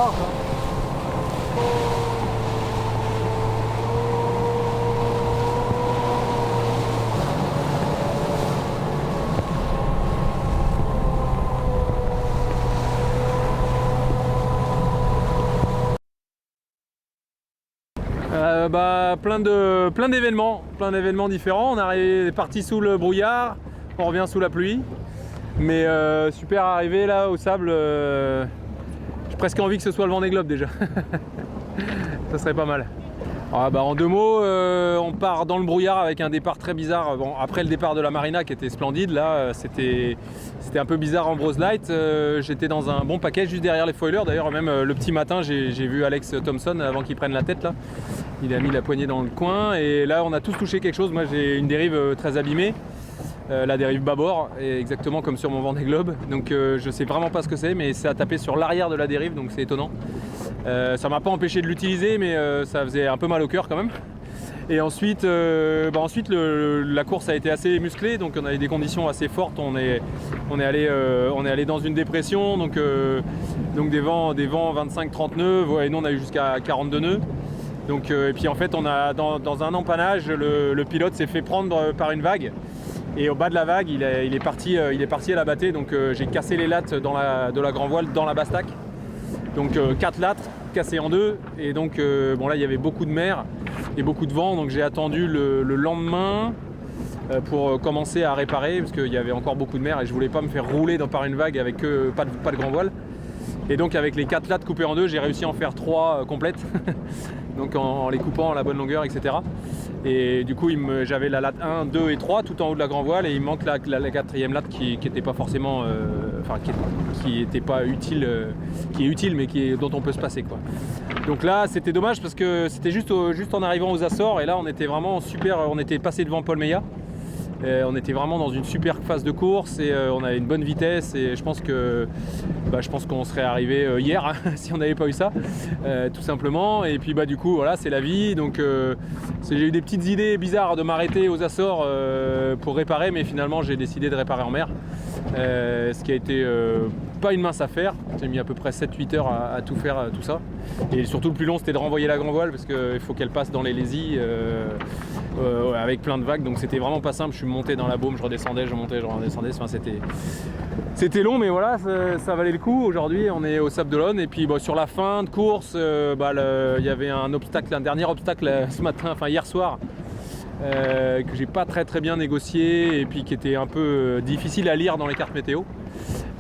large. Hein. Plein d'événements différents. On est parti sous le brouillard, on revient sous la pluie. Mais super arrivé là au sable. J'ai presque envie que ce soit le Vendée Globe déjà. Ça serait pas mal. En 2 mots, on part dans le brouillard avec un départ très bizarre. Bon, après le départ de la Marina qui était splendide, là c'était un peu bizarre en Brose Light. J'étais dans un bon paquet juste derrière les foilers. D'ailleurs même le petit matin j'ai vu Alex Thompson avant qu'il prenne la tête là. Il a mis la poignée dans le coin et là on a tous touché quelque chose. Moi j'ai une dérive très abîmée. La dérive bâbord, exactement comme sur mon Vendée Globe. Donc je sais vraiment pas ce que c'est, mais ça a tapé sur l'arrière de la dérive, donc c'est étonnant. Ça m'a pas empêché de l'utiliser, mais ça faisait un peu mal au cœur quand même. Et ensuite, la course a été assez musclée, donc on avait des conditions assez fortes. On est allé dans une dépression, donc des vents 25-30 nœuds, et nous on a eu jusqu'à 42 nœuds. Donc, et puis en fait, on a dans un empannage, le pilote s'est fait prendre par une vague. Et au bas de la vague, il est parti à la battée, donc j'ai cassé les lattes de la grand voile dans la bastac. Donc 4 lattes cassées en 2, et donc là il y avait beaucoup de mer et beaucoup de vent, donc j'ai attendu le lendemain pour commencer à réparer, parce qu'il y avait encore beaucoup de mer et je voulais pas me faire rouler par une vague avec pas de grand voile. Et donc avec les 4 lattes coupées en 2, j'ai réussi à en faire 3 complètes, donc en les coupant à la bonne longueur, etc. Et du coup j'avais la latte 1, 2 et 3 tout en haut de la grand voile, et il me manque la 4e latte qui n'était pas forcément, qui était pas utile, qui est utile mais dont on peut se passer quoi. Donc là c'était dommage parce que c'était juste en arrivant aux Açores, et là on était vraiment super, on était passé devant Paul Meillat. On était vraiment dans une super phase de course et on avait une bonne vitesse, et je pense qu'on serait arrivé hier hein, si on n'avait pas eu ça, tout simplement. Et puis du coup voilà, c'est la vie. Donc j'ai eu des petites idées bizarres de m'arrêter aux Açores pour réparer, mais finalement j'ai décidé de réparer en mer, ce qui a été pas une mince affaire. J'ai mis à peu près 7-8 heures à tout faire, tout ça. Et surtout le plus long c'était de renvoyer la grand voile, parce qu'il faut qu'elle passe dans les lésies avec plein de vagues, donc c'était vraiment pas simple. Je suis monté dans la baume, je redescendais, je montais, je redescendais, enfin c'était long, mais voilà, ça valait le coup. Aujourd'hui on est au Sable d'Olonne, et puis sur la fin de course, il y avait un dernier obstacle ce matin, enfin hier soir, que j'ai pas très bien négocié, et puis qui était un peu difficile à lire dans les cartes météo.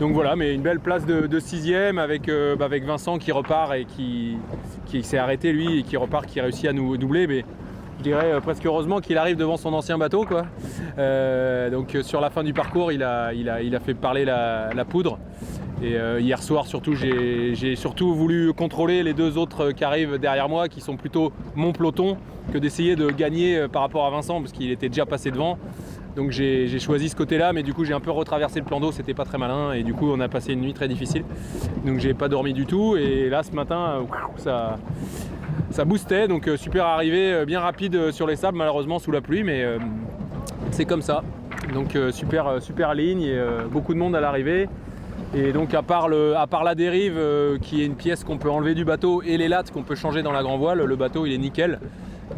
Donc voilà, mais une belle place de 6ème avec Vincent qui repart et qui s'est arrêté lui, et qui repart, qui réussit à nous doubler, mais je dirais presque heureusement qu'il arrive devant son ancien bateau quoi. Donc sur la fin du parcours il a fait parler la poudre. Et hier soir surtout j'ai surtout voulu contrôler les 2 autres qui arrivent derrière moi, qui sont plutôt mon peloton, que d'essayer de gagner par rapport à Vincent, parce qu'il était déjà passé devant. Donc j'ai choisi ce côté là, mais du coup j'ai un peu retraversé le plan d'eau, c'était pas très malin, et du coup on a passé une nuit très difficile. Donc j'ai pas dormi du tout, et là ce matin ça boostait, donc super arrivée, bien rapide sur les sables, malheureusement sous la pluie, mais c'est comme ça. Donc super ligne, et beaucoup de monde à l'arrivée. Et donc à part la dérive qui est une pièce qu'on peut enlever du bateau, et les lattes qu'on peut changer dans la grand voile, le bateau il est nickel.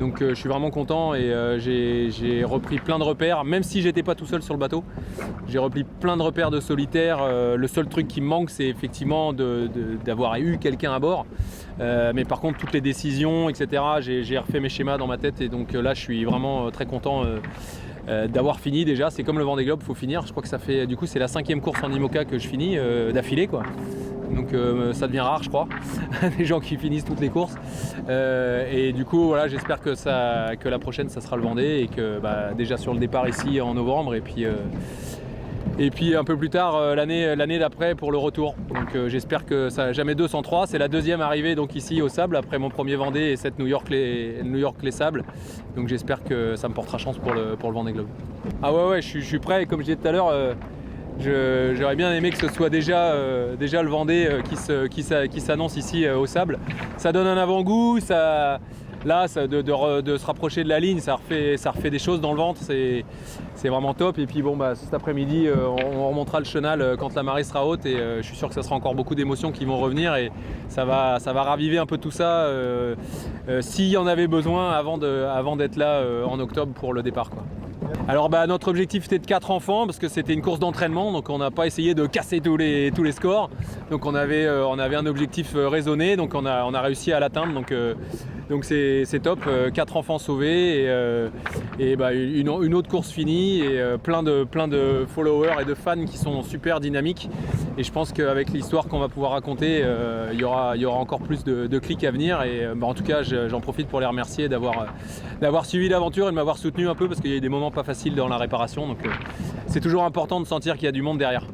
Donc je suis vraiment content, et j'ai repris plein de repères, même si j'étais pas tout seul sur le bateau. J'ai repris plein de repères de solitaire. Le seul truc qui me manque, c'est effectivement d'avoir eu quelqu'un à bord. Mais par contre toutes les décisions, etc., j'ai refait mes schémas dans ma tête, et donc là je suis vraiment très content d'avoir fini déjà. C'est comme le Vendée Globe, faut finir. Je crois que ça fait, du coup c'est la 5e course en IMOCA que je finis d'affilée quoi. Donc ça devient rare je crois, des gens qui finissent toutes les courses. Et du coup voilà, j'espère que la prochaine ça sera le Vendée, et que déjà sur le départ ici en novembre, et puis un peu plus tard l'année d'après pour le retour. Donc j'espère que ça jamais 2 sans 3. C'est la 2e arrivée donc ici au Sable, après mon premier Vendée et cette New York les Sables. Donc j'espère que ça me portera chance pour le Vendée Globe. Ah ouais, je suis prêt, et comme je disais tout à l'heure, j'aurais bien aimé que ce soit déjà le Vendée qui s'annonce ici au Sable. Ça donne un avant-goût, ça là de se rapprocher de la ligne, ça refait des choses dans le ventre, c'est vraiment top. Et puis bon, cet après-midi on remontera le chenal quand la marée sera haute, et je suis sûr que ça sera encore beaucoup d'émotions qui vont revenir, et ça va raviver un peu tout ça s'il y en avait besoin avant d'être là en octobre pour le départ, quoi. Alors notre objectif était de 4 enfants parce que c'était une course d'entraînement, donc on n'a pas essayé de casser tous les scores. Donc on avait un objectif raisonné, donc on a réussi à l'atteindre, donc c'est top. 4 enfants sauvés, et une autre course finie, et plein de followers et de fans qui sont super dynamiques. Et je pense qu'avec l'histoire qu'on va pouvoir raconter, il y aura encore plus de clics à venir. Et en tout cas, j'en profite pour les remercier d'avoir suivi l'aventure et de m'avoir soutenu un peu, parce qu'il y a eu des moments pas faciles dans la réparation. Donc c'est toujours important de sentir qu'il y a du monde derrière.